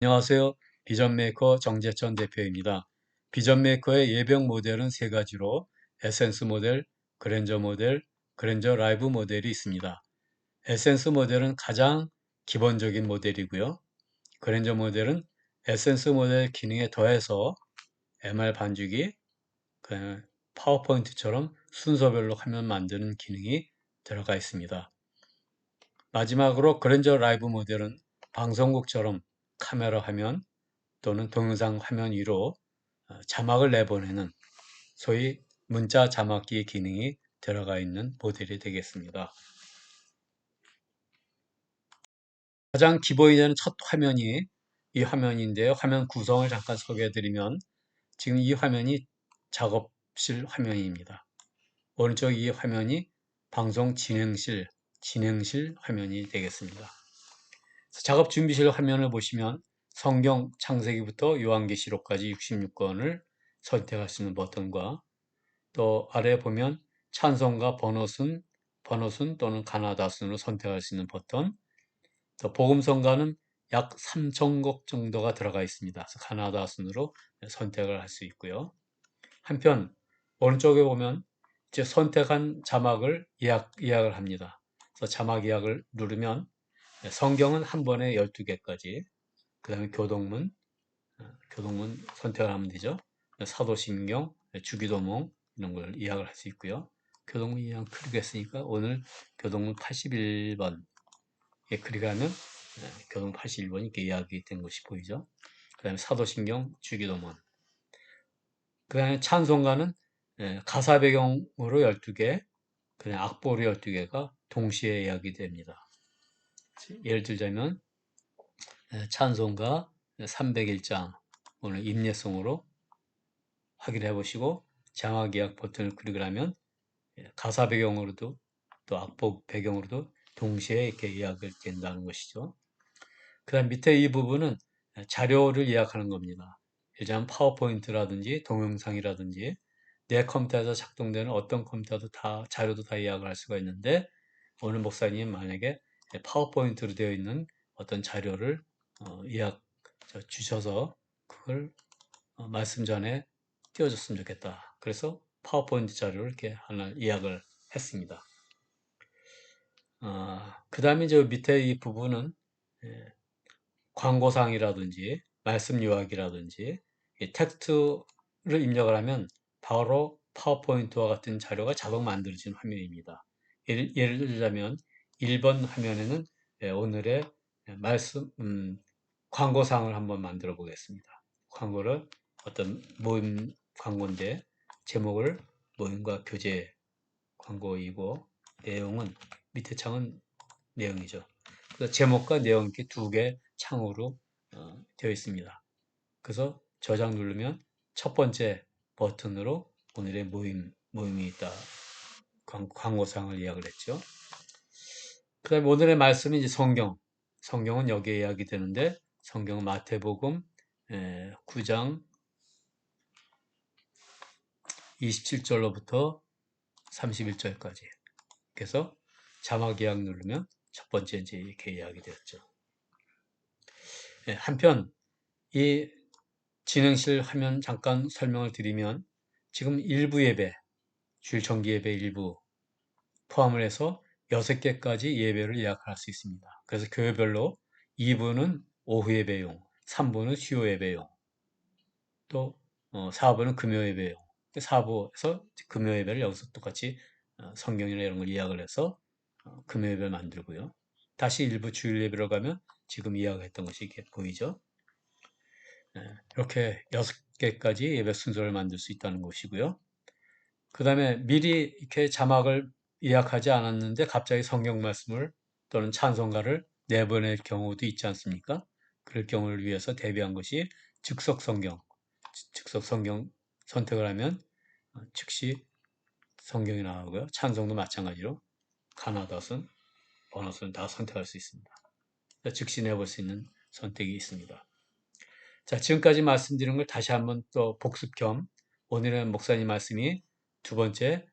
안녕하세요. 비전메이커 정재천 대표입니다. 비전메이커의 예병 모델은 세 가지로 에센스 모델, 그랜저 모델, 그랜저 라이브 모델이 있습니다. 에센스 모델은 가장 기본적인 모델이고요. 그랜저 모델은 에센스 모델 기능에 더해서 MR 반죽이 파워포인트처럼 순서별로 화면 만드는 기능이 들어가 있습니다. 마지막으로 그랜저 라이브 모델은 방송국처럼 카메라 화면 또는 동영상 화면 위로 자막을 내보내는 소위 문자 자막기 기능이 들어가 있는 모델이 되겠습니다. 가장 기본이 되는 첫 화면이 이 화면인데요. 화면 구성을 잠깐 소개해 드리면 지금 이 화면이 작업실 화면입니다. 오른쪽 이 화면이 방송 진행실 화면이 되겠습니다. 작업 준비실 화면을 보시면 성경 창세기부터 요한계시록까지 66권을 선택할 수 있는 버튼과 또 아래 보면 찬송가 번호순 또는 가나다 순으로 선택할 수 있는 버튼, 또 복음성가는 약 3,000곡 정도가 들어가 있습니다. 그래서 가나다 순으로 선택을 할 수 있고요. 한편 오른쪽에 보면 이제 선택한 자막을 예약을 합니다. 그래서 자막 예약을 누르면 성경은 한 번에 12개까지, 그 다음에 교동문 선택을 하면 되죠. 사도신경, 주기도문 이런 걸 예약을 할 수 있고요. 교동문 예약 클릭했으니까 오늘 교동문 81번에 클릭하면 교동문 81번이 이렇게 예약이 된 것이 보이죠. 그 다음에 사도신경, 주기도문. 그 다음에 찬송가는 가사 배경으로 12개, 그 다음에 악보로 12개가 동시에 예약이 됩니다. 예를 들자면 찬송가 301장 오늘 임예송으로 확인해 보시고 자막 예약 버튼을 클릭을 하면 가사 배경으로도 또 악보 배경으로도 동시에 이렇게 예약이 된다는 것이죠. 그 다음 밑에 이 부분은 자료를 예약하는 겁니다. 예를 들면 파워포인트라든지 동영상이라든지 내 컴퓨터에서 작동되는 어떤 컴퓨터도 다 자료도 다 예약을 할 수가 있는데 오늘 목사님 만약에 파워포인트로 되어 있는 어떤 자료를 예약 주셔서 그걸 말씀 전에 띄워줬으면 좋겠다. 그래서 파워포인트 자료를 이렇게 하나 예약을 했습니다. 그 다음에 저 밑에 이 부분은 광고상이라든지 말씀 요약이라든지 텍스트를 입력을 하면 바로 파워포인트와 같은 자료가 자동 만들어지는 화면입니다. 예를 들자면 1번 화면에는 오늘의 말씀 광고상을 한번 만들어 보겠습니다. 광고를 어떤 모임 광고인데 제목을 모임과 교제 광고이고 내용은 밑에 창은 내용이죠. 그래서 제목과 내용 이렇게 두 개 창으로 되어 있습니다. 그래서 저장 누르면 첫 번째 버튼으로 오늘의 모임이 있다. 광고상을 예약을 했죠. 그 다음에 오늘의 말씀이 이제 성경은 여기에 예약이 되는데 성경은 마태복음 9장 27절로부터 31절까지. 그래서 자막 예약 누르면 첫 번째 이제 이렇게 예약이 되었죠. 한편 이 진행실 화면 잠깐 설명을 드리면 지금 일부 예배, 주일 정기 예배 일부 포함을 해서 6개까지 예배를 예약할 수 있습니다. 그래서 교회별로 2부는 오후 예배용, 3부는 수요 예배용, 또 4부는 금요 예배용. 4부에서 금요 예배를 여기서 똑같이 성경이나 이런 걸 예약을 해서 금요 예배를 만들고요. 다시 일부 주일 예배로 가면 지금 예약했던 것이 이렇게 보이죠. 이렇게 6개까지 예배 순서를 만들 수 있다는 것이고요. 그 다음에 미리 이렇게 자막을 예약하지 않았는데 갑자기 성경 말씀을 또는 찬송가를 내보낼 경우도 있지 않습니까? 그럴 경우를 위해서 대비한 것이 즉석 성경 선택을 하면 즉시 성경이 나오고요. 찬송도 마찬가지로 가나다순, 번호순 다 선택할 수 있습니다. 즉시 내볼 수 있는 선택이 있습니다. 자, 지금까지 말씀드린 걸 다시 한번 또 복습 겸 오늘의 목사님 말씀이 두 번째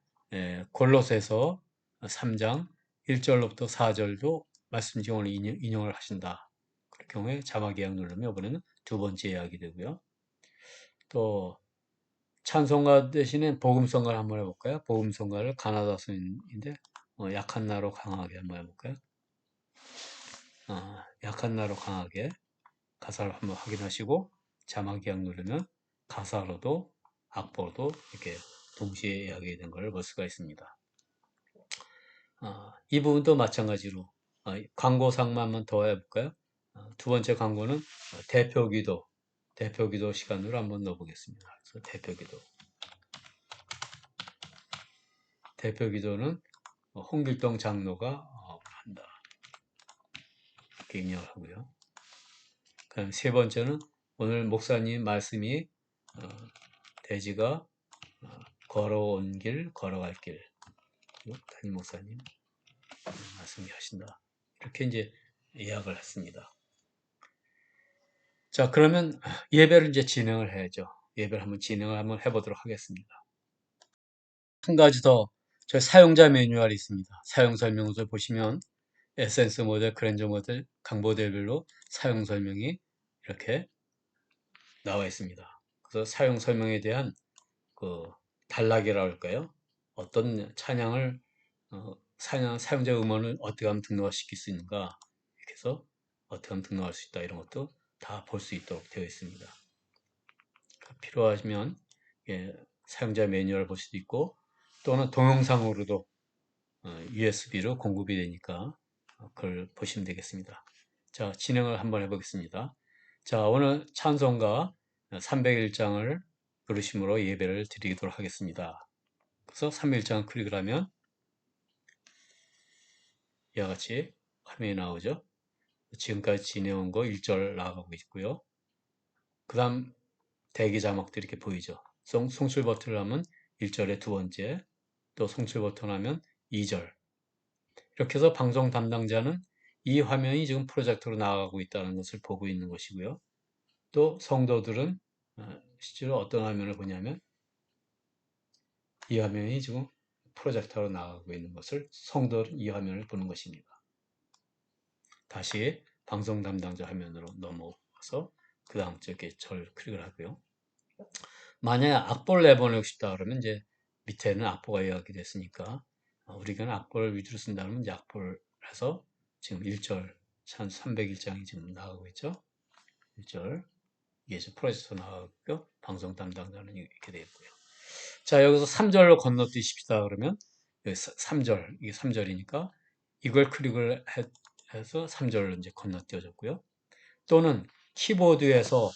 골로새서 3장 1절로부터 4절도 말씀 중에 오늘 인용을 하신다. 경우에 자막 예약 누르면 이번에는 두 번째 예약이 되고요. 또 찬송가 대신에 복음성가를 한번 해볼까요? 복음성가를 가나다 순인데 약한 나로 강하게 한번 해볼까요? 약한 나로 강하게 가사를 한번 확인하시고 자막 예약 누르면 가사로도 악보로도 이렇게 동시에 예약이 된 걸 볼 수가 있습니다. 이 부분도 마찬가지로 광고상만 더 해볼까요? 두 번째 광고는 대표기도 시간으로 한번 넣어보겠습니다. 그래서 대표기도는 홍길동 장로가 한다. 이렇게 입력을 하고요. 그다음 세 번째는 오늘 목사님 말씀이 돼지가 걸어온 길, 걸어갈 길. 담임 목사님 말씀이 하신다. 이렇게 이제 예약을 했습니다. 자, 그러면 예배를 이제 진행을 해야죠. 예배를 한번 해보도록 하겠습니다. 한 가지 더, 저희 사용자 매뉴얼이 있습니다. 사용 설명서 보시면 에센스 모델, 그랜저 모델, 각 모델별로 사용 설명이 이렇게 나와 있습니다. 그래서 사용 설명에 대한 그 단락이라고 할까요? 어떤 찬양을 사용자 음원을 어떻게 하면 등록시킬 수 있는가, 이렇게 해서 어떻게 하면 등록할 수 있다, 이런 것도 다 볼 수 있도록 되어 있습니다. 필요하시면 사용자 매뉴얼을 볼 수도 있고, 또는 동영상으로도 USB로 공급이 되니까 그걸 보시면 되겠습니다. 자, 진행을 한번 해보겠습니다. 자, 오늘 찬송가 301장을 부르심으로 예배를 드리도록 하겠습니다. 그래서 301장 클릭을 하면 이와 같이 화면이 나오죠. 지금까지 진행한 거 1절 나가고 있고요. 그 다음 대기 자막들이 이렇게 보이죠. 송출 버튼을 하면 1절의 두 번째, 또 송출 버튼 하면 2절. 이렇게 해서 방송 담당자는 이 화면이 지금 프로젝터로 나가고 있다는 것을 보고 있는 것이고요. 또 성도들은 실제로 어떤 화면을 보냐면 이 화면이 지금 프로젝터로 나가고 있는 것을 성도는 이 화면을 보는 것입니다. 다시 방송 담당자 화면으로 넘어가서 그 다음 쪽에 절 클릭을 하고요. 만약에 악보를 내보내고 싶다 그러면 이제 밑에는 악보가 예약이 됐으니까 우리가 악보를 위주로 쓴다면 이제 악보를 해서 지금 1절 301장이 지금 나가고 있죠. 1절 이게 지금 프로젝터 나가고요. 방송 담당자는 이렇게 되어 있고요. 자, 여기서 3절로 건너뛰십시다 그러면 여기 3절, 이게 3절이니까 이걸 클릭을 해서 3절로 이제 건너뛰어졌고요. 또는 키보드에서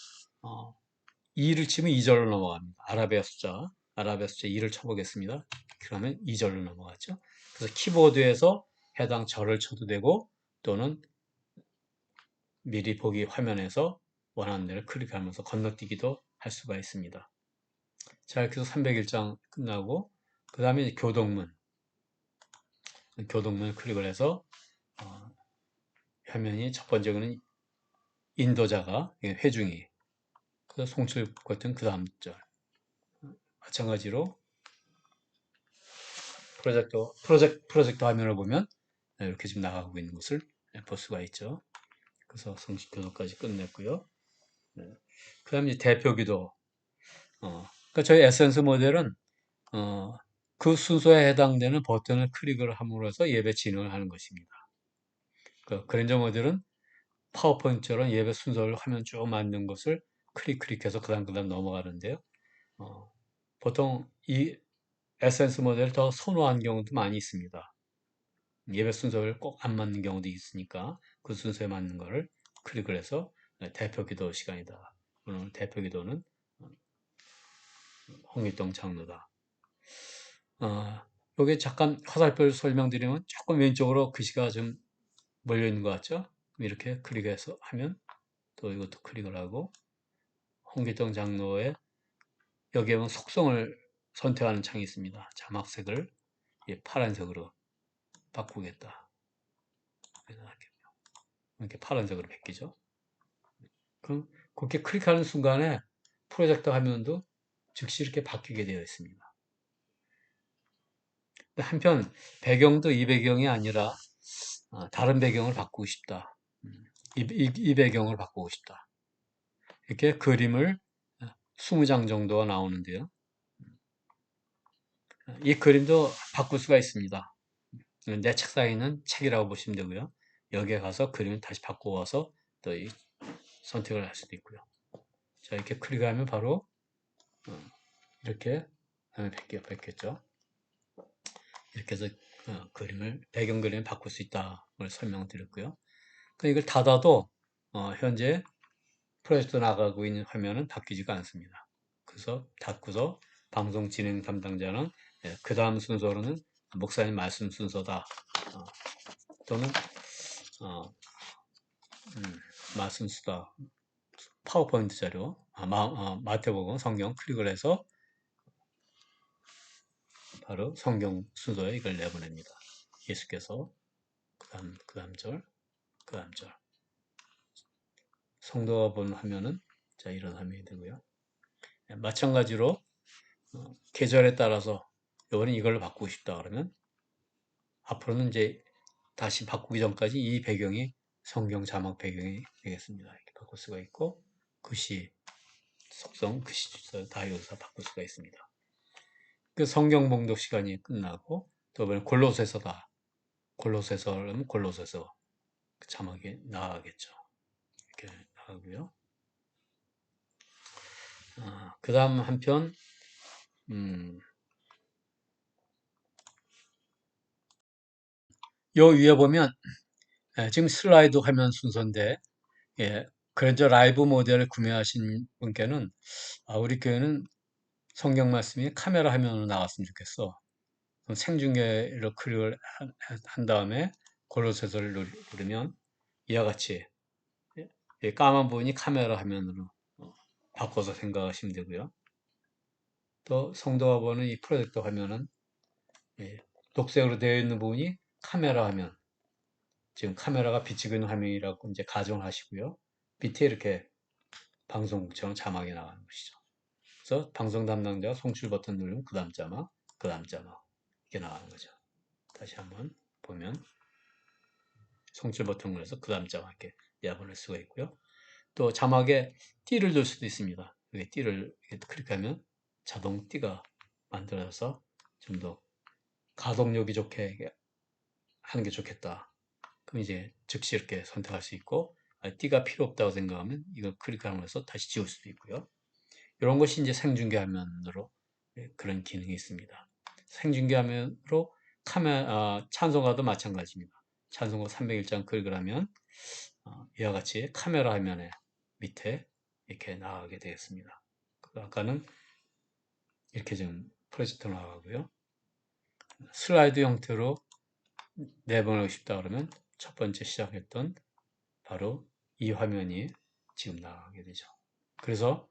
2를 치면 2절로 넘어갑니다. 아라비아 숫자 2를 쳐보겠습니다. 그러면 2절로 넘어갔죠. 그래서 키보드에서 해당 절을 쳐도 되고 또는 미리 보기 화면에서 원하는 데를 클릭하면서 건너뛰기도 할 수가 있습니다. 자, 이렇게 해서 301장 끝나고 그 다음에 교동문 클릭을 해서 화면이 첫 번째는 인도자가 회중이 그래서 송출 버튼 그 다음 절 마찬가지로 프로젝터 화면을 보면 이렇게 지금 나가고 있는 것을 볼 수가 있죠. 그래서 성식 교도까지 끝냈고요. 그 다음에 대표기도. 그러니까 저희 에센스 모델은 그 순서에 해당되는 버튼을 클릭을 함으로 해서 예배 진행을 하는 것입니다. 그 그랜저 모델은 파워포인트처럼 예배 순서를 화면 쭉 만든 것을 클릭해서 그 다음 넘어가는데요. 보통 이 에센스 모델을 더 선호하는 경우도 많이 있습니다. 예배 순서를 꼭 안 맞는 경우도 있으니까 그 순서에 맞는 거를 클릭을 해서 대표 기도 시간이다. 오늘 대표 기도는 홍길동 장로다. 여기 잠깐 화살표를 설명드리면 조금 왼쪽으로 글씨가 좀 몰려 있는 것 같죠? 이렇게 클릭해서 하면 또 이것도 클릭을 하고 홍길동 장로의 여기에 보면 속성을 선택하는 창이 있습니다. 자막색을 파란색으로 바꾸겠다. 이렇게 파란색으로 바뀌죠. 그럼 그렇게 클릭하는 순간에 프로젝터 화면도 즉시 이렇게 바뀌게 되어 있습니다. 한편 배경도 이 배경이 아니라 다른 배경을 바꾸고 싶다. 이 배경을 바꾸고 싶다. 이렇게 그림을 20장 정도가 나오는데요. 이 그림도 바꿀 수가 있습니다. 내 책상에 있는 책이라고 보시면 되고요. 여기에 가서 그림을 다시 바꾸어서 또 선택을 할 수도 있고요. 자, 이렇게 클릭하면 바로 이렇게 바뀌었죠. 이렇게 해서 배경 그림을 바꿀 수 있다를 설명드렸고요. 이걸 닫아도 현재 프로젝트 나가고 있는 화면은 바뀌지가 않습니다. 그래서 닫고서 방송 진행 담당자는 그 다음 순서로는 목사님 말씀 순서다. 또는 말씀 수다. 파워포인트 자료, 마태복음 성경 클릭을 해서 바로 성경 순서에 이걸 내보냅니다. 예수께서 그 다음 절, 그 다음 절. 성도가 본 화면은 자 이런 화면이 되고요. 마찬가지로 계절에 따라서 이번엔 이걸로 바꾸고 싶다 그러면 앞으로는 이제 다시 바꾸기 전까지 이 배경이 성경 자막 배경이 되겠습니다. 이렇게 바꿀 수가 있고 글씨 속성, 글씨 주소 다 여기서 바꿀 수가 있습니다. 그 성경 봉독 시간이 끝나고 또 이번엔 골로새서다. 골로새서 그러면 골로새서 그 자막이 나가겠죠. 이렇게 나가고요. 그 다음 한편 요 위에 보면 지금 슬라이드 화면 순서인데 그랜저 라이브 모델을 구매하신 분께는 우리 교회는 성경 말씀이 카메라 화면으로 나왔으면 좋겠어. 그럼 생중계로 클릭을 한 다음에 골로새서를 누르면 이와 같이 까만 부분이 카메라 화면으로 바꿔서 생각하시면 되고요. 또 성도가 보는 이 프로젝터 화면은 녹색으로 되어 있는 부분이 카메라 화면, 지금 카메라가 비치고 있는 화면이라고 이제 가정하시고요. 밑에 이렇게 방송국처럼 자막이 나가는 것이죠. 그래서 방송 담당자가 송출 버튼 누르면 그 다음 자막, 그 다음 자막 이렇게 나가는 거죠. 다시 한번 보면 송출 버튼 눌러서 그 다음 자막 이렇게 내보낼 수가 있고요. 또 자막에 띠를 넣을 수도 있습니다. 여기 띠를 클릭하면 자동 띠가 만들어져서 좀 더 가동력이 좋게 하는 게 좋겠다. 그럼 이제 즉시 이렇게 선택할 수 있고 띠가 필요 없다고 생각하면 이걸 클릭하면서 다시 지울 수도 있고요. 이런 것이 이제 생중계 화면으로 그런 기능이 있습니다. 생중계 화면으로 찬송가도 마찬가지입니다. 찬송가 301장 클릭을 하면 이와 같이 카메라 화면에 밑에 이렇게 나가게 되겠습니다. 아까는 이렇게 지금 프로젝터 나가고요. 슬라이드 형태로 내보내고 싶다 그러면 첫 번째 시작했던 바로 이 화면이 지금 나가게 되죠. 그래서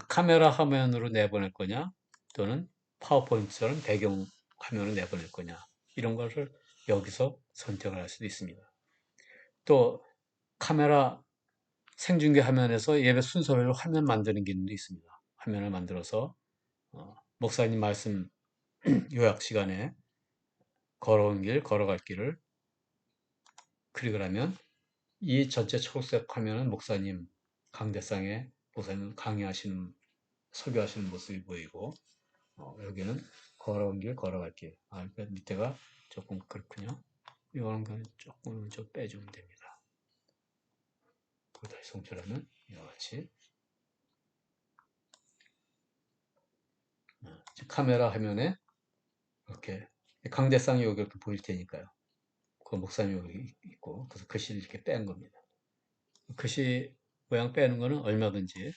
카메라 화면으로 내보낼 거냐 또는 파워포인트처럼 배경 화면으로 내보낼 거냐 이런 것을 여기서 선택을 할 수도 있습니다. 또 카메라 생중계 화면에서 예배 순서별로 화면 만드는 기능도 있습니다. 화면을 만들어서 목사님 말씀 요약 시간에 걸어갈 길을 클릭을 하면 이 전체 초록색 화면은 목사님 강대상에 목사님 강의하시는 설교하시는 모습이 보이고 여기는 걸어갈 길. 그러니까 밑에가 조금 그렇군요. 이거는 그냥 조금 좀 빼주면 됩니다. 다시 송출하면 이와 같이 카메라 화면에 이렇게 강대상이 여기 이렇게 보일 테니까요. 그 목사님 여기 있고 그래서 글씨를 이렇게 뺀 겁니다. 글씨 모양 빼는 거는 얼마든지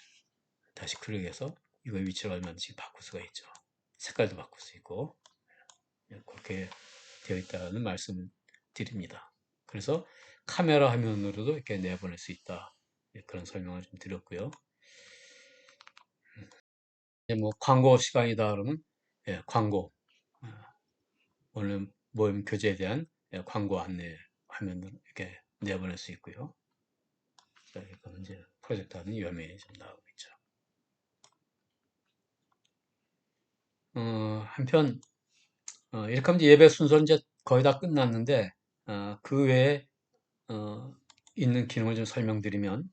다시 클릭해서 이거 위치를 얼마든지 바꿀 수가 있죠. 색깔도 바꿀 수 있고 그렇게 되어 있다는 말씀을 드립니다. 그래서 카메라 화면으로도 이렇게 내보낼 수 있다. 그런 설명을 좀 드렸고요. 이제 뭐 광고 시간이다 그러면 광고 오늘 모임 교재에 대한 광고 안내 화면으로 이렇게 내보낼 수 있고요. 자, 이거는 이제 프로젝트 하는 화면이 좀 나오고 있죠. 한편 이렇게 하면 예배 순서는 이제 거의 다 끝났는데 그 외에 있는 기능을 좀 설명드리면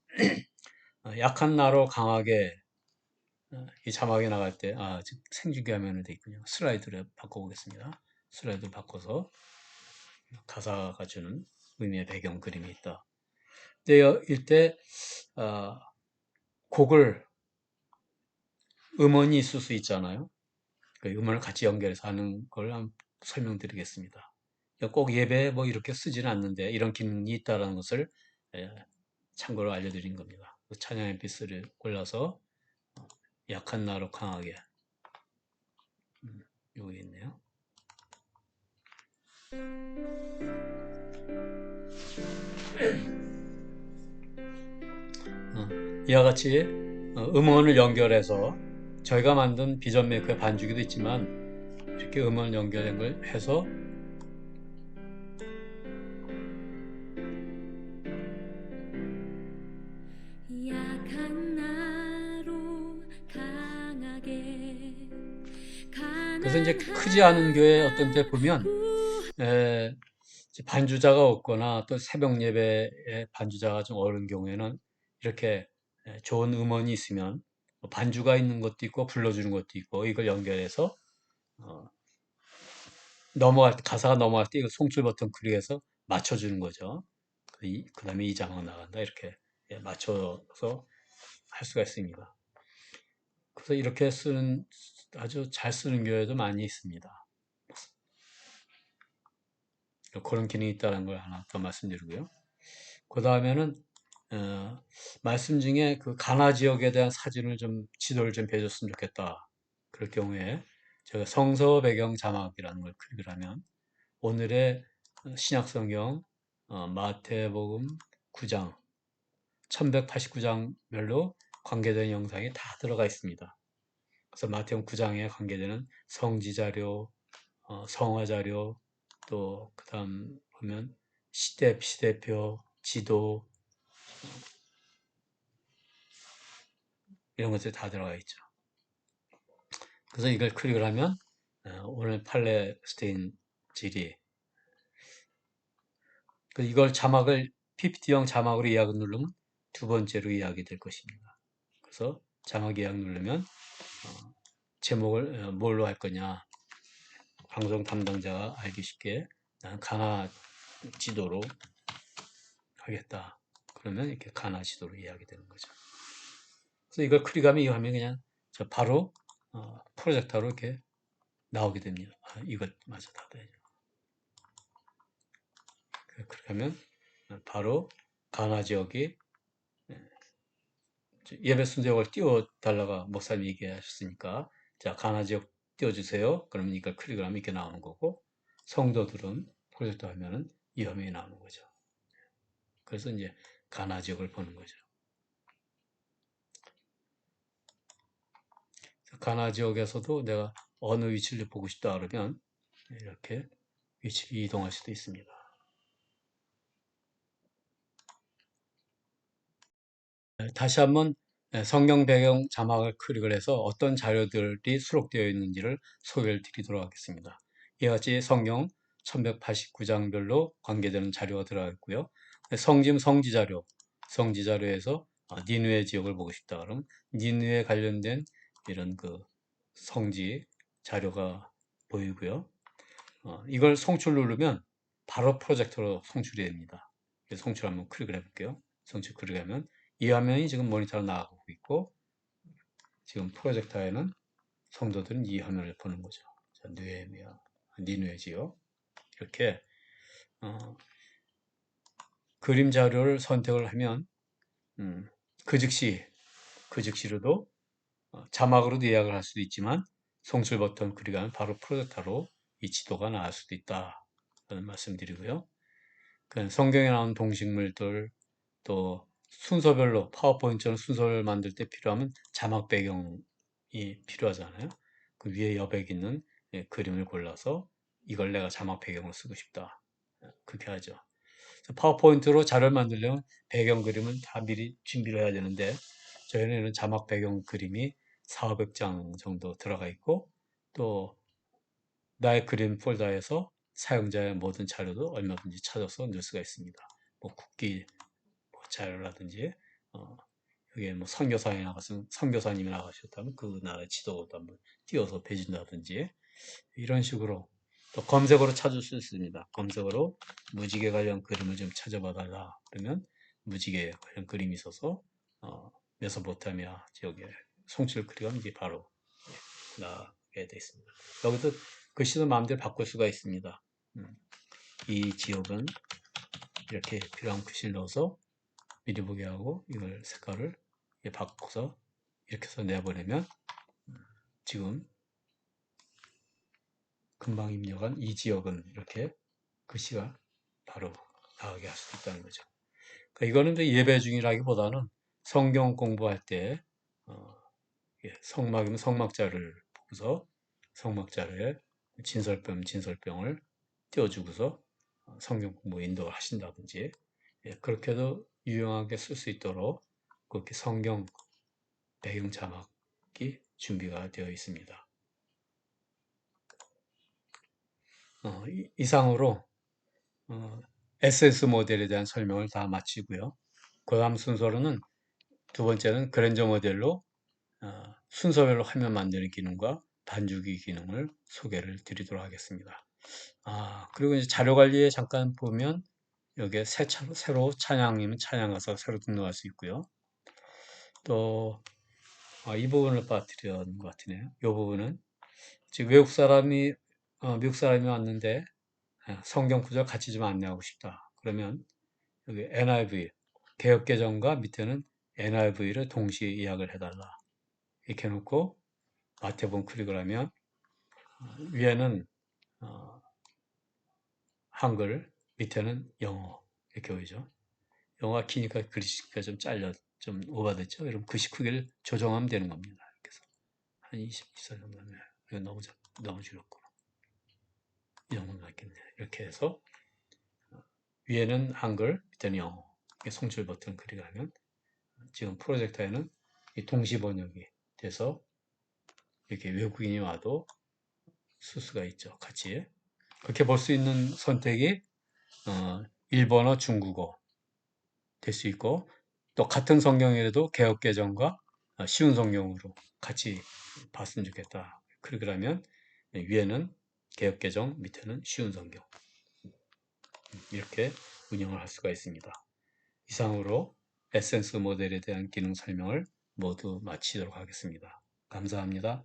약한 나로 강하게 이 자막이 나갈 때 지금 생중계 화면으로 되어 있군요. 슬라이드를 바꿔보겠습니다. 슬라이드를 바꿔서 가사가 주는 의미의 배경 그림이 있다. 이때 곡을 음원이 있을 수 있잖아요. 그 음원을 같이 연결해서 하는 걸 한번 설명드리겠습니다. 꼭 예배에 뭐 이렇게 쓰지는 않는데 이런 기능이 있다는 것을 예, 참고로 알려드린 겁니다. 찬양 MP3를 골라서 약한 나로 강하게 여기 있네요. 이와 같이 음원을 연결해서 저희가 만든 비전 메이커의 반주기도 있지만 이렇게 음원 연결된 걸 해서 약한 나로 강하게 그래서 이제 크지 않은 교회 어떤 데 보면 반주자가 없거나 또 새벽 예배에 반주자가 좀 어려운 경우에는 이렇게 좋은 음원이 있으면 반주가 있는 것도 있고 불러주는 것도 있고 이걸 연결해서 어, 넘어갈 때 가사가 넘어갈 때 이거 송출 버튼 클릭해서 맞춰주는 거죠. 그 다음에 이 장은 나간다 이렇게 맞춰서 할 수가 있습니다. 그래서 이렇게 쓰는 아주 잘 쓰는 교회도 많이 있습니다. 그런 기능이 있다는 걸 하나 더 말씀드리고요. 그 다음에는 말씀 중에 그 가나 지역에 대한 사진을 좀 지도를 좀 해줬으면 좋겠다. 그럴 경우에 제가 성서 배경 자막이라는 걸 클릭을 하면 오늘의 신약성경 마태복음 9장 1189장별로 관계된 영상이 다 들어가 있습니다. 그래서 마태복음 9장에 관계되는 성지 자료, 성화 자료, 또 그다음 보면 시대표, 지도 이런 것들이 다 들어가 있죠. 그래서 이걸 클릭을 하면 오늘 팔레스타인 질이 이걸 자막을 PPT형 자막으로 예약을 누르면 두 번째로 예약이 될 것입니다. 그래서 자막 예약 누르면 제목을 뭘로 할 거냐 방송 담당자가 알기 쉽게 난 가나 지도로 하겠다. 그러면 이렇게 가나 지도로 예약이 되는 거죠. 그래서 이걸 클릭하면 이 화면이 그냥 바로 프로젝터로 이렇게 나오게 됩니다. 이것 마저 닫아야죠. 그렇게 하면 바로 가나 지역이 예배 순서역을 띄워달라고 목사님이 얘기하셨으니까 자 가나 지역 띄워주세요. 그러면 이걸 클릭을 하면 이렇게 나오는 거고 성도들은 프로젝터 화면은 이 화면이 나오는 거죠. 그래서 이제 가나 지역을 보는 거죠. 가나 지역에서도 내가 어느 위치를 보고 싶다 그러면 이렇게 위치를 이동할 수도 있습니다. 다시 한번 성경 배경 자막을 클릭을 해서 어떤 자료들이 수록되어 있는지를 소개를 드리도록 하겠습니다. 이와 같이 성경 1189장별로 관계되는 자료가 들어가 있고요. 성짐 성지자료, 성지자료에서 니느웨 지역을 보고 싶다 그러면 니느웨 관련된 이런 그 성지 자료가 보이고요. 이걸 송출 누르면 바로 프로젝터로 송출이 됩니다. 송출 한번 클릭을 해볼게요. 송출 클릭하면 이 화면이 지금 모니터로 나가고 있고 지금 프로젝터에는 성도들은 이 화면을 보는 거죠. 자, 느헤미야, 니누에지요. 이렇게 그림 자료를 선택을 하면 음, 그 즉시로도 자막으로도 예약을 할 수도 있지만 송출 버튼 클릭하면 바로 프로젝터로 이 지도가 나올 수도 있다. 라는 말씀드리고요. 성경에 나온 동식물들 또 순서별로 파워포인트는 순서를 만들 때 필요하면 자막 배경이 필요하잖아요. 그 위에 여백 있는 그림을 골라서 이걸 내가 자막 배경으로 쓰고 싶다. 그렇게 하죠. 파워포인트로 자료를 만들려면 배경 그림은 다 미리 준비를 해야 되는데 저희는 자막 배경 그림이 400장 정도 들어가 있고 또 나의 그림 폴더에서 사용자의 모든 자료도 얼마든지 찾아서 넣을 수가 있습니다. 뭐 국기 자료라든지, 여기에 뭐 선교사에 나갔으면 선교사님이 나가셨다면 그 나라의 지도도 한번 띄워서 배준다든지 이런 식으로 또 검색어로 찾을 수 있습니다. 검색어로 무지개 관련 그림을 좀 찾아봐 달라 그러면 무지개 관련 그림이 있어서 메소포타미아 지역에 송출크리가 이제 바로 나게 되어 있습니다. 여기서 글씨도 마음대로 바꿀 수가 있습니다. 이 지역은 이렇게 필요한 글씨를 넣어서 미리 보게 하고 이걸 색깔을 바꿔서 이렇게 해서 내보내면 지금 금방 입력한 이 지역은 이렇게 글씨가 바로 나오게 할 수 있다는 거죠. 그러니까 이거는 이제 예배 중이라기보다는 성경 공부할 때 성막이면 성막자를 보고서 성막자를 진설병을 띄워주고서 성경 공부 인도를 하신다든지 그렇게도 유용하게 쓸 수 있도록 그렇게 성경 배경 자막이 준비가 되어 있습니다. 이상으로 에센스 모델에 대한 설명을 다 마치고요. 그 다음 순서로는 두 번째는 그랜저 모델로 순서별로 화면 만드는 기능과 반주기 기능을 소개를 드리도록 하겠습니다. 그리고 이제 자료 관리에 잠깐 보면 여기에 새로 찬양이면 찬양 가서 새로 등록할 수 있고요. 또 이 부분을 빠뜨린 것 같으네요. 이 부분은 지금 미국 사람이 왔는데 성경 구절 같이 좀 안내하고 싶다. 그러면 여기 NIV 개역개정과 밑에는 NIV를 동시에 예약을 해달라. 이렇게 해놓고 마태복음 클릭을 하면 위에는 한글, 밑에는 영어 이렇게 보이죠. 영어가 기니까 글씨가 좀 좀 오버됐죠. 그럼 글씨 크기를 조정하면 되는 겁니다. 이렇게 해서 한 20살 정도면 이거 너무 줄였구나. 이 정도 낫겠네. 이렇게 해서 위에는 한글, 밑에는 영어. 송출 버튼 클릭하면 지금 프로젝터에는 동시 번역이 돼서 이렇게 외국인이 와도 쓸 수가 있죠. 같이. 그렇게 볼 수 있는 선택이 일본어, 중국어 될 수 있고 또 같은 성경이라도 개역개정과 쉬운 성경으로 같이 봤으면 좋겠다. 그러면 위에는 개역개정, 밑에는 쉬운 성경 이렇게 운영을 할 수가 있습니다. 이상으로 에센스 모델에 대한 기능 설명을 모두 마치도록 하겠습니다. 감사합니다.